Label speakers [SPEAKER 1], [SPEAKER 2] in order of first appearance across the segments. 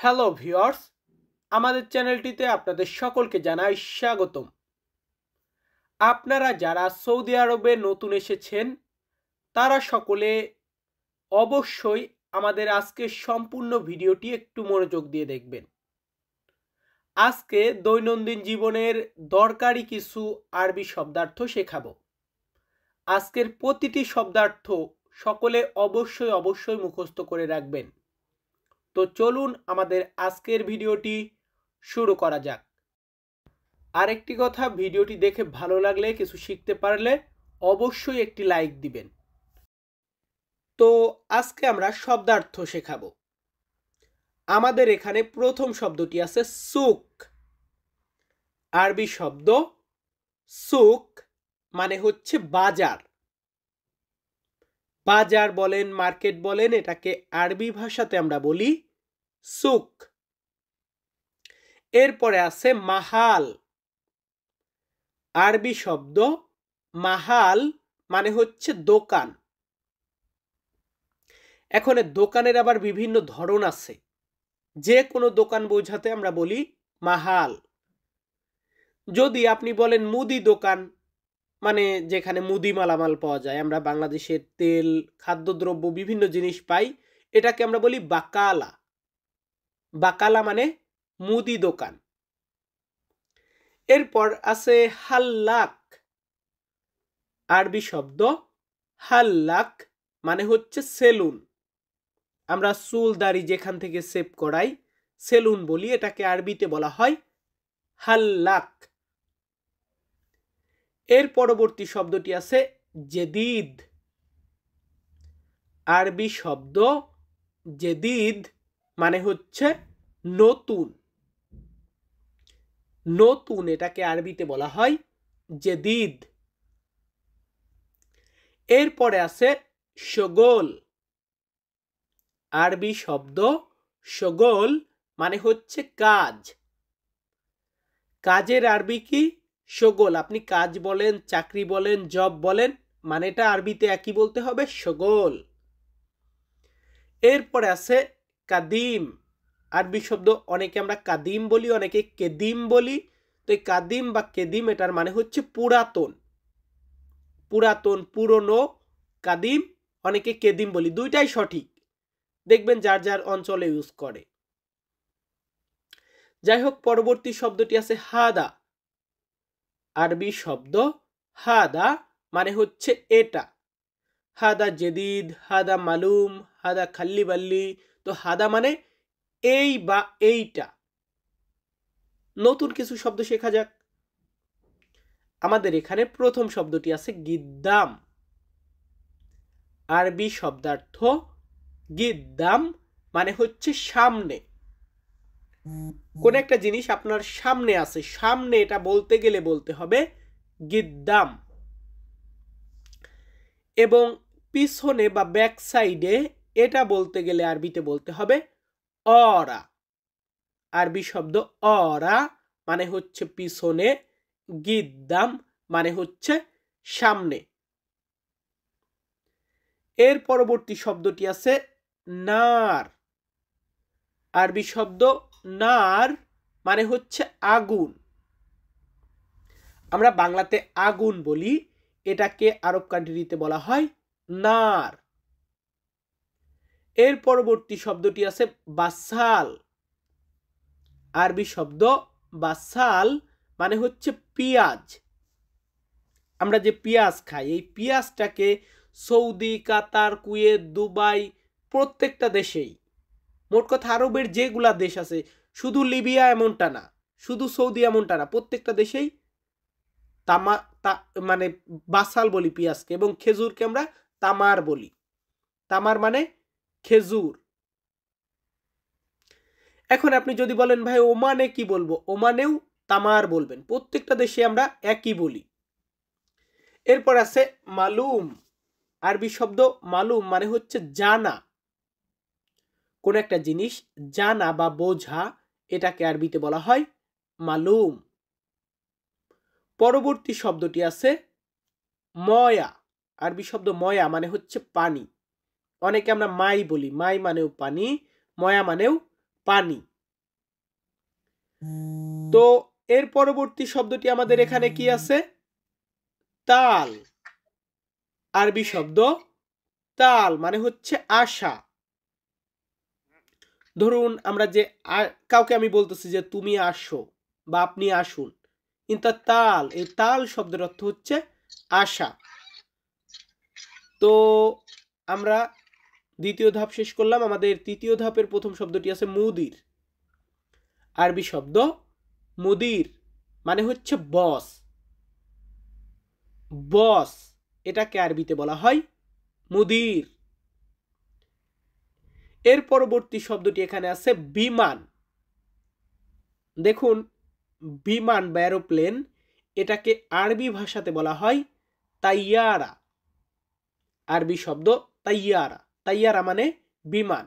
[SPEAKER 1] Hello viewers, আমাদের চ্যানেলটিতে আপনাদের সকলকে জানাই স্বাগতম। আপনারা যারা সৌদি আরবে নতুন এসেছেন তারা সকলে অবশ্যই আমাদের আজকের সম্পূর্ণ ভিডিওটি একটু মনোযোগ দিয়ে দেখবেন। আজকে দৈনন্দিন জীবনের দরকারি কিছু আরবি শব্দার্থ শেখাবো। আজকের প্রতিটি শব্দার্থ সকলে অবশ্যই মুখস্থ করে রাখবেন। তো চলুন আমাদের আজকের ভিডিওটি শুরু করা যাক। আরেকটি কথা, ভিডিওটি দেখে ভালো লাগলে, কিছু শিখতে পারলে অবশ্যই একটি লাইক দিবেন। তো আজকে আমরা শব্দার্থ শেখাবো। আমাদের এখানে প্রথম শব্দটি আছে সুক। আরবি শব্দ সুক মানে হচ্ছে বাজার। বাজার বলেন, মার্কেট বলেন, এটাকে আরবি ভাষাতে আমরা বলি সুক। এরপরে আছে মাহাল। আরবি শব্দ মাহাল মানে হচ্ছে দোকান। এখন দোকানের আবার বিভিন্ন ধরন আছে। যে কোনো দোকান বোঝাতে আমরা বলি মাহাল। যদি আপনি বলেন মুদি দোকান, মানে যেখানে মুদি মালামাল পাওয়া যায়, আমরা বাংলাদেশের তেল, খাদ্যদ্রব্য, বিভিন্ন জিনিস পাই, এটাকে আমরা বলি বাকালা। বাকালা মানে মুদি দোকান। এরপর আছে হাল্লাক। আরবি শব্দ হাল্লাক মানে হচ্ছে সেলুন। আমরা চুল দাড়ি যেখান থেকে সেভ করাই সেলুন বলি, এটাকে আরবিতে বলা হয় হাল্লাক। এর পরবর্তী শব্দটি আছে জেদিদ। আরবি শব্দ জেদিদ মানে হচ্ছে নতুন। নতুন, এটাকে আরবিতে বলা হয় জেদিদ। এরপরে আছে শগল। আরবি শব্দ শগল মানে হচ্ছে কাজ। কাজের আরবি কি? শগল। আপনি কাজ বলেন, চাকরি বলেন, জব বলেন, মানেটা আরবিতে একই বলতে হবে, শগল। এরপরে আছে কাদিম। আরবি শব্দ অনেকে আমরা কাদিম বলি, অনেকে কেদিম বলি। তো এই কাদিম বা কেদিম এটার মানে হচ্ছে পুরাতন। পুরাতন, পুরনো। কাদিম, অনেকে কেদিম বলি, দুইটাই সঠিক। দেখবেন যার যার অঞ্চলে ইউজ করে। যাই হোক, পরবর্তী শব্দটি আছে হাদা। আরবি শব্দ হাদা মানে হচ্ছে এটা। হাদা জেদিদ, হাদা মালুম, হাদা খাল্লি বাল্লি। তো হাদা মানে এই বা এইটা। নতুন কিছু শব্দ শেখা যাক। আমাদের এখানে প্রথম শব্দটি আছে গিদ্দাম। আরবি শব্দার্থ গিদ্দাম মানে হচ্ছে সামনে। কোন একটা জিনিস আপনার সামনে আছে, সামনে, এটা বলতে গেলে বলতে হবে গিদ্দাম। এবং পিছনে বা ব্যাক সাইডে, এটা বলতে গেলে আরবিতে বলতে হবে অরা। আরবি শব্দ অরা মানে হচ্ছে পিছনে, গিদ্দাম মানে হচ্ছে সামনে। এর পরবর্তী শব্দটি আছে নার। আরবি শব্দ নার মানে হচ্ছে আগুন। আমরা বাংলাতে আগুন বলি, এটাকে আরব কান্ট্রিতে বলা হয় নার। এর পরবর্তী শব্দটি আছে বাসাল। আরবি শব্দ বাসাল মানে হচ্ছে পেঁয়াজ। আমরা যে পেঁয়াজ খাই, এই পেঁয়াজটাকে সৌদি, কাতার, কুয়েত, দুবাই, প্রত্যেকটা দেশেই, মোট কথা আরবের যেগুলা দেশ আছে, শুধু লিবিয়া এমনটা না, শুধু সৌদি এমনটা না, প্রত্যেকটা দেশেই মানে বাসাল বলি পেঁয়াজকে, এবং খেজুরকে আমরা তামার বলি। তামার মানে খেজুর। এখন আপনি যদি বলেন ভাই ওমানে কি বলবো, ওমানেও তামার বলবেন। প্রত্যেকটা দেশে আমরা একই বলি। এরপর আছে মালুম। আরবি শব্দ মালুম মানে হচ্ছে জানা। কোন একটা জিনিস জানা বা বোঝা, এটাকে আরবিতে বলা হয় মালুম। পরবর্তী শব্দটি আছে ময়া। আরবি শব্দ ময়া মানে হচ্ছে পানি। অনেকে আমরা মাই বলি, মাই মানেও পানি, ময়া মানেও পানি। তো এর পরবর্তী শব্দটি আমাদের এখানে কি আছে? তাল। আরবি শব্দ তাল মানে হচ্ছে আশা। ধরুন আমরা যে কাউকে আমি বলতেছি যে তুমি আসো বা আপনি আসুন, কিন্তু তাল, এই তাল শব্দের অর্থ হচ্ছে আশা। তো আমরা দ্বিতীয় ধাপ শেষ করলাম। আমাদের তৃতীয় ধাপের প্রথম শব্দটি আছে মুদির। আরবি শব্দ মুদির মানে হচ্ছে বস। বস এটাকে আরবিতে বলা হয় মুদির। এর পরবর্তী শব্দটি এখানে আছে বিমান। দেখুন, বিমান বা এরোপ্লেন, এটাকে আরবি ভাষাতে বলা হয় তাইয়ারা। আরবি শব্দ তাইয়ারা। তাইয়ারা মানে বিমান।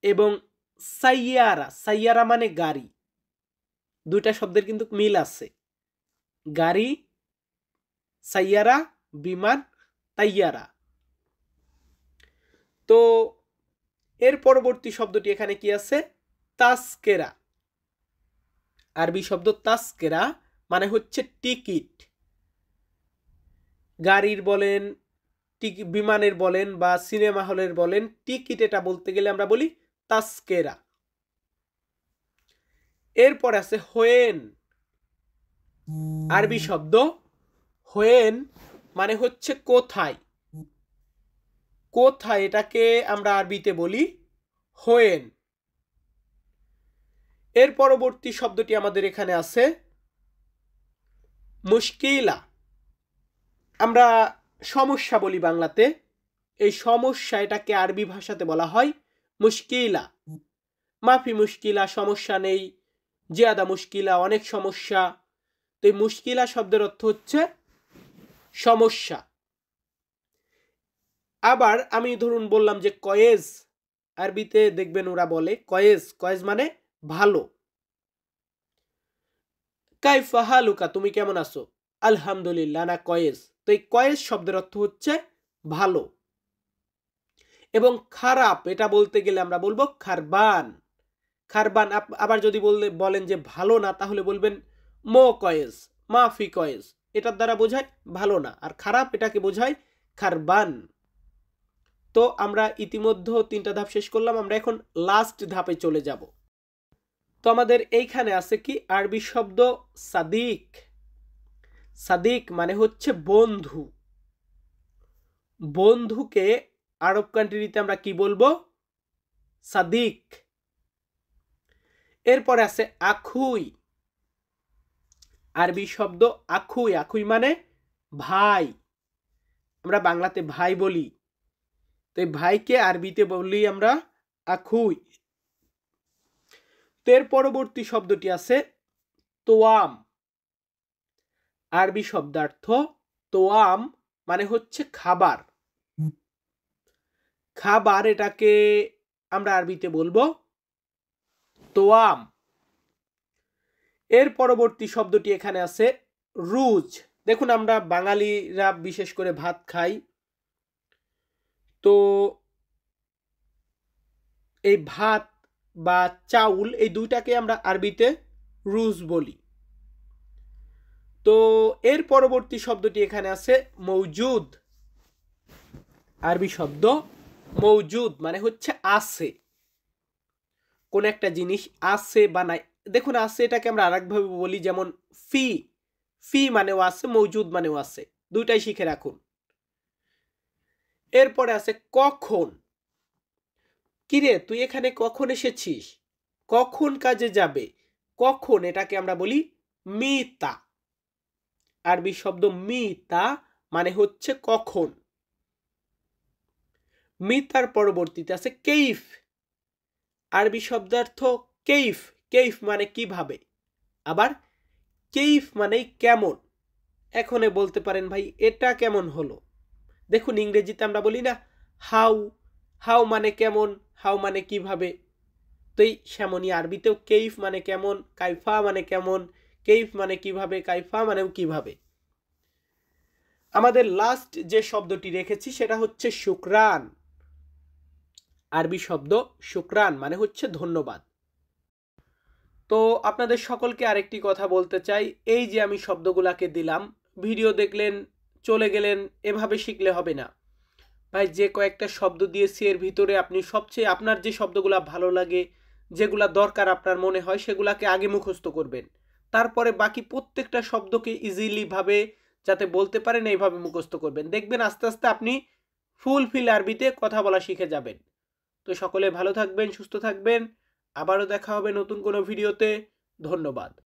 [SPEAKER 1] এবং সাইয়ারা, সাইয়ারা মানে গাড়ি। দুইটা শব্দের কিন্তু মিল আছে। গাড়ি সাইয়ারা, বিমান তাইয়ারা। তো এর পরবর্তী শব্দটি এখানে কি আছে? তাস্কেরা। আরবি শব্দ তাস্কেরা মানে হচ্ছে টিকিট। গাড়ির বলেন, বিমানের বলেন বা সিনেমা হলের বলেন, টিকিট এটা বলতে গেলে আমরা বলি তাস্কেরা। এরপর আছে হোয়েন। আরবি শব্দ হোয়েন মানে হচ্ছে কোথায়। কোথায় এটাকে আমরা আরবিতে বলি হোয়েন। এর পরবর্তী শব্দটি আমাদের এখানে আছে মুশকিলা। আমরা সমস্যা বলি বাংলাতে, এই সমস্যা এটাকে আরবি ভাষাতে বলা হয় মুশকিলা। মাফি মুশকিলা সমস্যা নেই, জিয়াদা মুশকিলা অনেক সমস্যা। তো এই মুশকিলা শব্দের অর্থ হচ্ছে সমস্যা। আবার আমি ধরুন বললাম যে কয়েজ, আরবিতে দেখবেন ওরা বলে কয়েজ। কয়েজ মানে ভালো। কাইফা হালুকা, তুমি কেমন আছো? আলহামদুলিল্লাহ না কয়েজ। তো এই কয়েজ শব্দের অর্থ হচ্ছে ভালো। এবং খারাপ এটা বলতে গেলে আমরা বলবো খারবান। খারবান। আবার যদি বলেন যে ভালো না, তাহলে বলবেন মো কয়েজ, মাফি কয়েজ। এটার দ্বারা বোঝায় ভালো না, আর খারাপ এটাকে বোঝায় খারবান। তো আমরা ইতিমধ্যে 3টা ধাপ শেষ করলাম। আমরা এখন লাস্ট ধাপে চলে যাব। তো আমাদের এইখানে আছে কি? আরবি শব্দ সাদিক। সাদিক মানে হচ্ছে বন্ধু। বন্ধুকে আরব কান্ট্রিতে আমরা কি বলবো? সাদিক। এরপরে আছে আখুই। আরবি শব্দ আখুই। আখুই মানে ভাই। আমরা বাংলাতে ভাই বলি, তো এই ভাইকে আরবিতে বলি আমরা আখুই। তো এর পরবর্তী শব্দটি আছে তোয়াম। আরবি শব্দার্থ তোয়াম মানে হচ্ছে খাবার। খাবার এটাকে আমরা আরবিতে বলবো তোয়াম। এর পরবর্তী শব্দটি এখানে আছে রুজ। দেখুন, আমরা বাঙালিরা বিশেষ করে ভাত খাই, তো এই ভাত বা চাউল এই দুইটাকে আমরা আরবিতে রুজ বলি। তো এর পরবর্তী শব্দটি এখানে আছে মৌজুদ। আরবি শব্দ মৌজুদ মানে হচ্ছে আছে। কোন একটা জিনিস আছে বা নাই। দেখুন, আছে এটাকে আমরা আরেকভাবে বলি, যেমন ফি। ফি মানেও আছে, মৌজুদ মানেও আছে। দুইটাই শিখে রাখুন। এরপরে আছে কখন। কিরে তুই এখানে কখন এসেছিস? কখন কাজে যাবে? কখন এটাকে আমরা বলি মিতা। আরবি শব্দ মিতা মানে হচ্ছে কখন। মিতার পরবর্তীতে আছে কেইফ। আরবি শব্দার্থ কেইফ। কেইফ মানে কিভাবে। আবার কেইফ মানে কেমন। এখনে বলতে পারেন ভাই এটা কেমন হলো। দেখুন, ইংরেজিতে আমরা বলি না হাউ। হাউ মানে কেমন, হাউ মানে কিভাবে। তো এই সেমনই আরবিতেও কেইফ মানে কেমন, কাইফা মানে কেমন, কেইফ মানে কিভাবে, কাইফা মানেও কিভাবে। আমাদের লাস্ট যে শব্দটি রেখেছি সেটা হচ্ছে শুকরান। আরবি শব্দ শুকরান মানে হচ্ছে ধন্যবাদ। তো আপনাদের সকলকে আরেকটি কথা বলতে চাই, এই যে আমি শব্দগুলাকে দিলাম, ভিডিও দেখলেন চলে গেলেন, এভাবে শিখলে হবে না ভাই। যে কয়েকটা শব্দ দিয়েছি এর ভিতরে আপনি সবচেয়ে আপনার যে শব্দগুলা ভালো লাগে, যেগুলা দরকার আপনার মনে হয়, সেগুলাকে আগে মুখস্থ করবেন। তারপরে বাকি প্রত্যেকটা শব্দকে ইজিলি ভাবে যাতে বলতে পারেন এইভাবে মুখস্থ করবেন। দেখবেন আস্তে আস্তে আপনি ফুলফিল আরবিতে কথা বলা শিখে যাবেন। তো সকলে ভালো থাকবেন, সুস্থ থাকবেন। আবারও দেখা হবে নতুন কোনো ভিডিওতে। ধন্যবাদ।